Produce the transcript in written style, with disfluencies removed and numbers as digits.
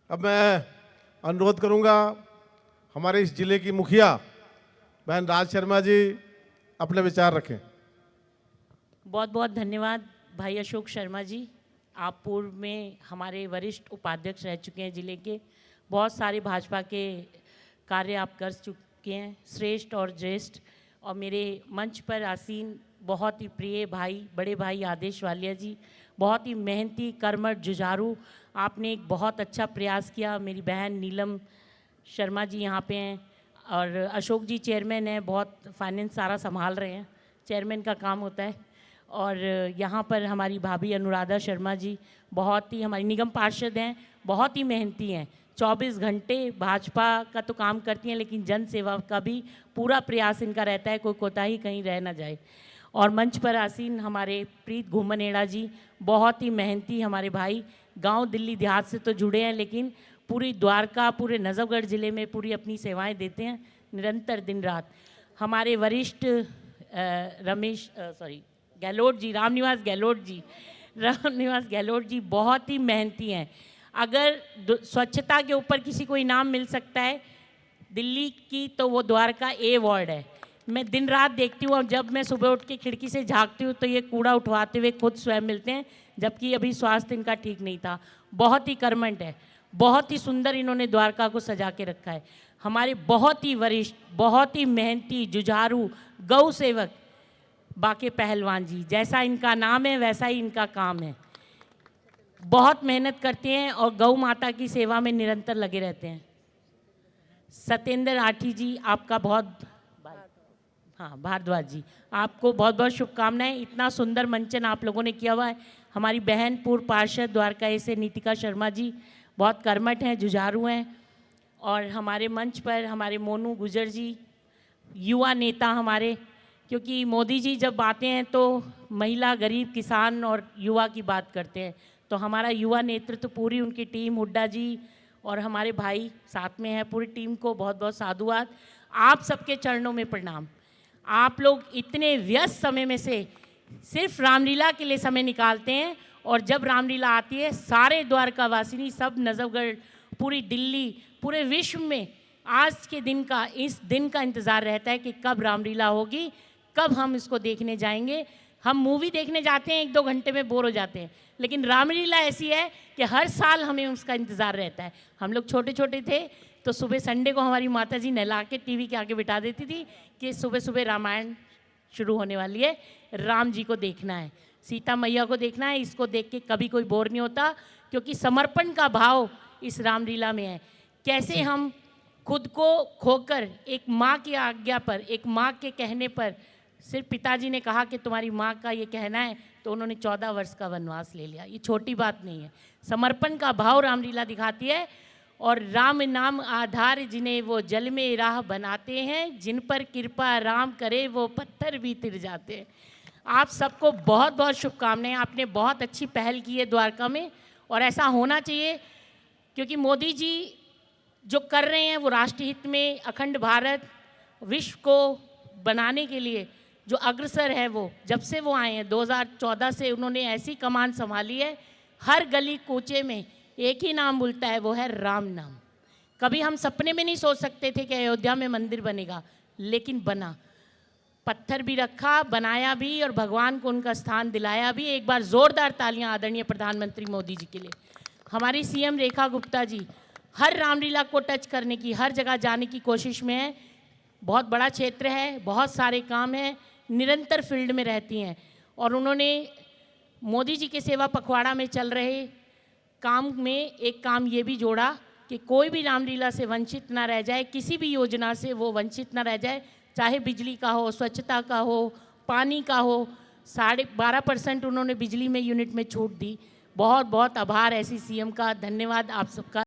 अब मैं अनुरोध करूंगा हमारे इस जिले की मुखिया बहन राज शर्मा जी अपने विचार रखें। बहुत बहुत धन्यवाद भाई अशोक शर्मा जी। आप पूर्व में हमारे वरिष्ठ उपाध्यक्ष रह चुके हैं जिले के। बहुत सारे भाजपा के कार्य आप कर चुके हैं, श्रेष्ठ और ज्येष्ठ। और मेरे मंच पर आसीन बहुत ही प्रिय भाई, बड़े भाई आदेश वालिया जी, बहुत ही मेहनती, कर्मठ, जुझारू। आपने एक बहुत अच्छा प्रयास किया। मेरी बहन नीलम शर्मा जी यहाँ पे हैं और अशोक जी चेयरमैन हैं, बहुत फाइनेंस सारा संभाल रहे हैं, चेयरमैन का काम होता है। और यहाँ पर हमारी भाभी अनुराधा शर्मा जी बहुत ही, हमारी निगम पार्षद हैं, बहुत ही मेहनती हैं। 24 घंटे भाजपा का तो काम करती हैं, लेकिन जन सेवा का भी पूरा प्रयास इनका रहता है, कोई कोताही कहीं रह ना जाए। और मंच पर आसीन हमारे प्रीत घुमनेड़ा जी, बहुत ही मेहनती हमारे भाई, गांव दिल्ली देहात से तो जुड़े हैं, लेकिन पूरी द्वारका, पूरे नजफगढ़ ज़िले में पूरी अपनी सेवाएं देते हैं निरंतर दिन रात। हमारे वरिष्ठ गहलोत जी, रामनिवास गहलोत जी बहुत ही मेहनती हैं। अगर स्वच्छता के ऊपर किसी को इनाम मिल सकता है दिल्ली की, तो वो द्वारका ए वार्ड है। मैं दिन रात देखती हूँ, और जब मैं सुबह उठ के खिड़की से झांकती हूँ तो ये कूड़ा उठवाते हुए खुद स्वयं मिलते हैं, जबकि अभी स्वास्थ्य इनका ठीक नहीं था। बहुत ही कर्मठ है, बहुत ही सुंदर इन्होंने द्वारका को सजा के रखा है। हमारे बहुत ही वरिष्ठ, बहुत ही मेहनती, जुझारू गौ सेवक बाके पहलवान जी, जैसा इनका नाम है वैसा ही इनका काम है। बहुत मेहनत करते हैं और गौ माता की सेवा में निरंतर लगे रहते हैं। सत्येंद्र आठी जी, आपका बहुत, हाँ भारद्वाज जी, आपको बहुत बहुत शुभकामनाएं। इतना सुंदर मंचन आप लोगों ने किया हुआ है। हमारी बहन पूर्व पार्षद द्वारका से नीतिका शर्मा जी बहुत कर्मठ हैं, जुझारू हैं। और हमारे मंच पर हमारे मोनू गुजर जी, युवा नेता हमारे, क्योंकि मोदी जी जब आते हैं तो महिला, गरीब, किसान और युवा की बात करते हैं। तो हमारा युवा नेतृत्व, पूरी उनकी टीम, हुड्डा जी और हमारे भाई साथ में है, पूरी टीम को बहुत बहुत साधुवाद। आप सबके चरणों में प्रणाम। आप लोग इतने व्यस्त समय में से सिर्फ रामलीला के लिए समय निकालते हैं, और जब रामलीला आती है सारे द्वारकावासिनी, सब नजफगढ़, पूरी दिल्ली, पूरे विश्व में आज के दिन का, इस दिन का इंतज़ार रहता है कि कब रामलीला होगी, कब हम इसको देखने जाएंगे। हम मूवी देखने जाते हैं, 1-2 घंटे में बोर हो जाते हैं, लेकिन रामलीला ऐसी है कि हर साल हमें उसका इंतज़ार रहता है। हम लोग छोटे छोटे थे तो सुबह संडे को हमारी माता जी नहला के टीवी के आगे बिठा देती थी कि सुबह सुबह रामायण शुरू होने वाली है, राम जी को देखना है, सीता मैया को देखना है। इसको देख के कभी कोई बोर नहीं होता, क्योंकि समर्पण का भाव इस रामलीला में है। कैसे हम खुद को खोकर एक माँ की आज्ञा पर, एक माँ के कहने पर, सिर्फ पिताजी ने कहा कि तुम्हारी माँ का ये कहना है, तो उन्होंने 14 वर्ष का वनवास ले लिया। ये छोटी बात नहीं है। समर्पण का भाव रामलीला दिखाती है। और राम नाम आधार जिन्हें वो जल में राह बनाते हैं, जिन पर कृपा राम करे वो पत्थर भी तिर जाते हैं। आप सबको बहुत बहुत शुभकामनाएं। आपने बहुत अच्छी पहल की है द्वारका में, और ऐसा होना चाहिए, क्योंकि मोदी जी जो कर रहे हैं वो राष्ट्र हित में, अखंड भारत, विश्व को बनाने के लिए जो अग्रसर है, वो जब से वो आए हैं 2014 से उन्होंने ऐसी कमान संभाली है। हर गली कूचे में एक ही नाम बोलता है, वो है राम नाम। कभी हम सपने में नहीं सोच सकते थे कि अयोध्या में मंदिर बनेगा, लेकिन बना। पत्थर भी रखा, बनाया भी, और भगवान को उनका स्थान दिलाया भी। एक बार जोरदार तालियां आदरणीय प्रधानमंत्री मोदी जी के लिए। हमारी सीएम रेखा गुप्ता जी हर रामलीला को टच करने की, हर जगह जाने की कोशिश में है। बहुत बड़ा क्षेत्र है, बहुत सारे काम हैं, निरंतर फील्ड में रहती हैं। और उन्होंने मोदी जी के सेवा पखवाड़ा में चल रहे काम में एक काम ये भी जोड़ा कि कोई भी रामलीला से वंचित ना रह जाए, किसी भी योजना से वो वंचित ना रह जाए, चाहे बिजली का हो, स्वच्छता का हो, पानी का हो। 12.5% उन्होंने बिजली में यूनिट में छूट दी। बहुत बहुत आभार ऐसी सीएम का। धन्यवाद आप सबका।